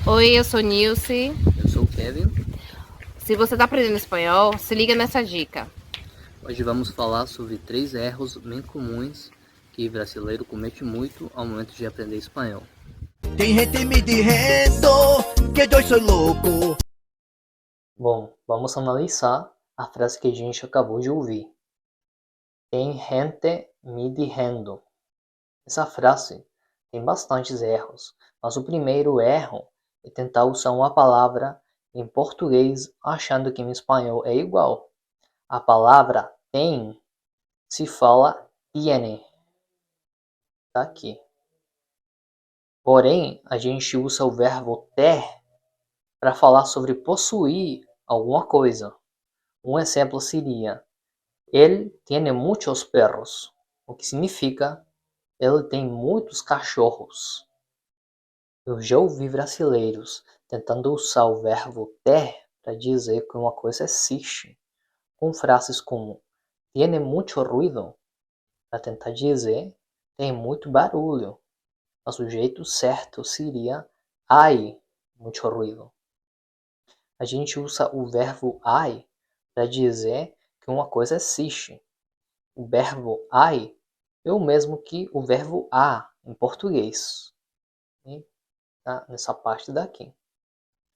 Oi, eu sou Nilce. Eu sou o Kevin. Se você está aprendendo espanhol, se liga nessa dica. Hoje vamos falar sobre 3 erros bem comuns que brasileiro comete muito ao momento de aprender espanhol. Tem gente me dizendo que eu sou louco. Bom, vamos analisar a frase que a gente acabou de ouvir. Tem gente me dizendo. Essa frase tem bastantes erros, mas o primeiro erro é tentar usar uma palavra em português achando que em espanhol é igual. A palavra tem se fala tiene. Tá aqui. Porém, a gente usa o verbo ter para falar sobre possuir alguma coisa. Um exemplo seria: Ele tiene muchos perros, o que significa ele tem muitos cachorros. Eu já ouvi brasileiros tentando usar o verbo ter para dizer que uma coisa existe, com frases como tiene mucho ruido, para tentar dizer tem muito barulho. Mas o jeito certo seria hay mucho ruido. A gente usa o verbo hay para dizer que uma coisa existe. O verbo hay é o mesmo que o verbo há em português. Tá? Nessa parte daqui.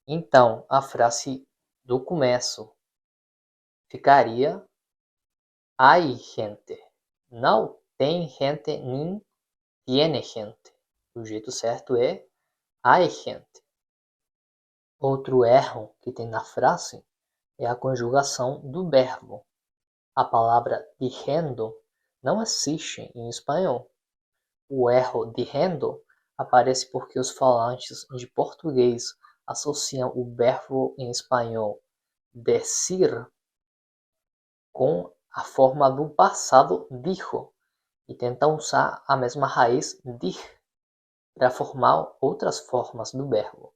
Então, a frase do começo ficaria hay gente. Não tem gente nem tiene gente. O jeito certo é hay gente. Outro erro que tem na frase é a conjugação do verbo. A palavra dizendo não existe em espanhol. O erro dizendo aparece porque os falantes de português associam o verbo em espanhol decir com a forma do passado dijo e tentam usar a mesma raiz dir para formar outras formas do verbo.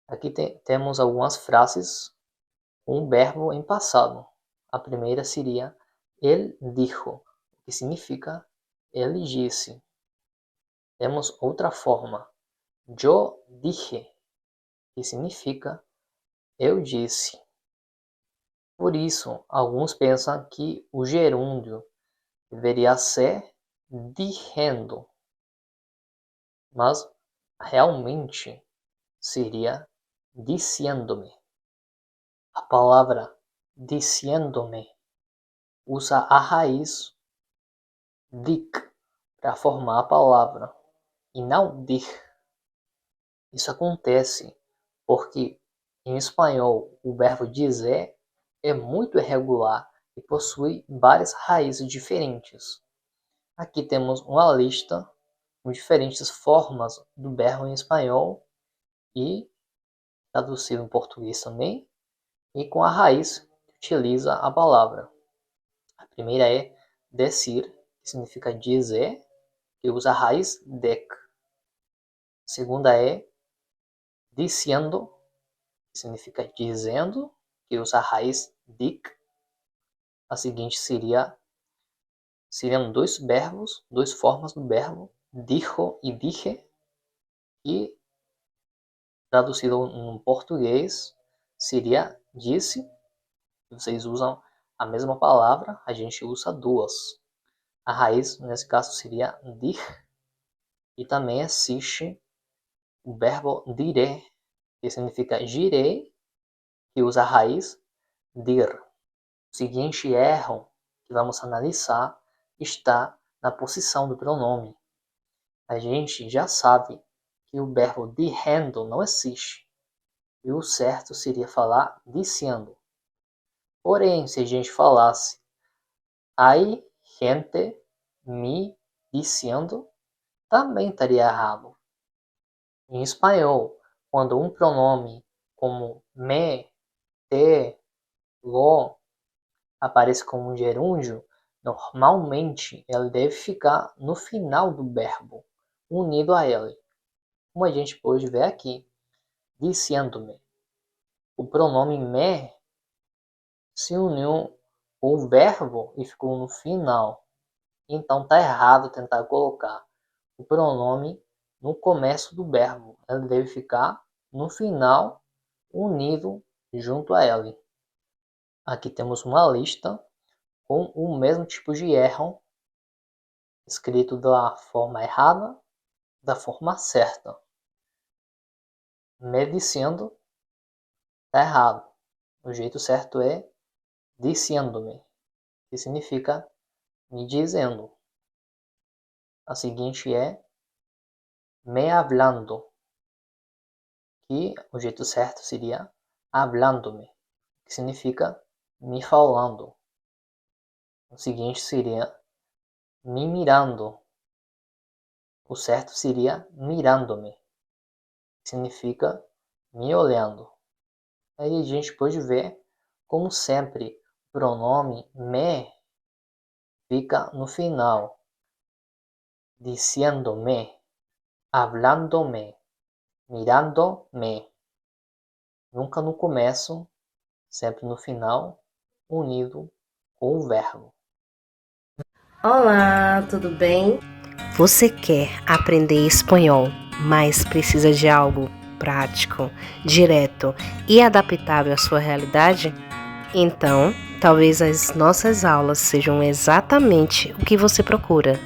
Aqui temos algumas frases com o verbo em passado. A primeira seria él dijo, que significa ele disse. Temos outra forma, yo dije, que significa eu disse. Por isso, alguns pensam que o gerúndio deveria ser dizendo, mas realmente seria diciéndome. A palavra diciéndome usa a raiz dic para formar a palavra e não dir. Isso acontece porque em espanhol o verbo dizer é muito irregular e possui várias raízes diferentes. Aqui temos uma lista com diferentes formas do verbo em espanhol e traduzido em português também, e com a raiz que utiliza a palavra. A primeira é decir, que significa dizer, que usa a raiz dec. A segunda é diciendo, que significa dizendo, que usa a raiz dic. A seguinte seriam dois verbos, duas formas do verbo, dijo e dije, e traduzido em português seria disse. Vocês usam a mesma palavra, a gente usa duas. A raiz, nesse caso, seria dir, e também existe o verbo diré, que significa girei, que usa a raiz dir. O seguinte erro que vamos analisar está na posição do pronome. A gente já sabe que o verbo dizendo não existe, e o certo seria falar diciendo. Porém, se a gente falasse hay gente me diciendo, também estaria errado. Em espanhol, quando um pronome como me, te, lo aparece como um gerúndio, normalmente ele deve ficar no final do verbo, unido a ele. Como a gente pode ver aqui, diciendo-me. O pronome me se uniu com o verbo e ficou no final. Então está errado tentar colocar o pronome no começo do verbo. Ele deve ficar no final unido junto a ele. Aqui temos uma lista com o mesmo tipo de erro escrito da forma errada, da forma certa. Me dizendo está errado. O jeito certo é diciendo-me, que significa me dizendo. A seguinte é me hablando, que o jeito certo seria hablando-me, que significa me falando. O seguinte seria me mirando. O certo seria mirando-me, que significa me olhando. Aí a gente pode ver, como sempre, o pronome me fica no final. Diciendo-me, hablando-me, mirando-me. Nunca no começo, sempre no final, unido com o verbo. Olá, tudo bem? Você quer aprender espanhol, mas precisa de algo prático, direto e adaptável à sua realidade? Então, talvez as nossas aulas sejam exatamente o que você procura.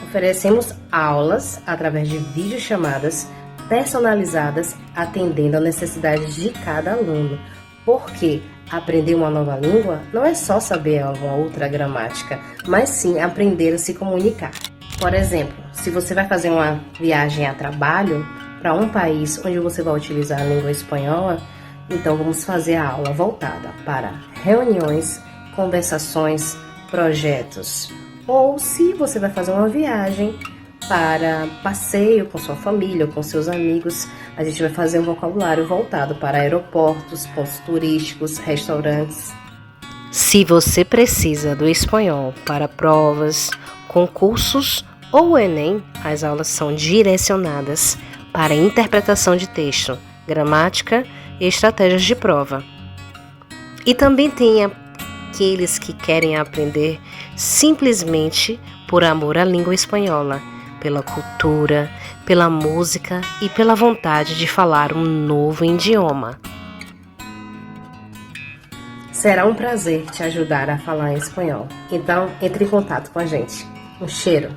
Oferecemos aulas através de videochamadas personalizadas, atendendo às necessidades de cada aluno. Porque aprender uma nova língua não é só saber uma outra gramática, mas sim aprender a se comunicar. Por exemplo, se você vai fazer uma viagem a trabalho para um país onde você vai utilizar a língua espanhola, então vamos fazer a aula voltada para reuniões, conversações, projetos. Ou se você vai fazer uma viagem para passeio com sua família ou com seus amigos, a gente vai fazer um vocabulário voltado para aeroportos, pontos turísticos, restaurantes. Se você precisa do espanhol para provas, concursos ou o Enem, as aulas são direcionadas para interpretação de texto, gramática e estratégias de prova. E também tem aqueles que querem aprender simplesmente por amor à língua espanhola, pela cultura, pela música e pela vontade de falar um novo idioma. Será um prazer te ajudar a falar em espanhol. Então, entre em contato com a gente. Um cheiro!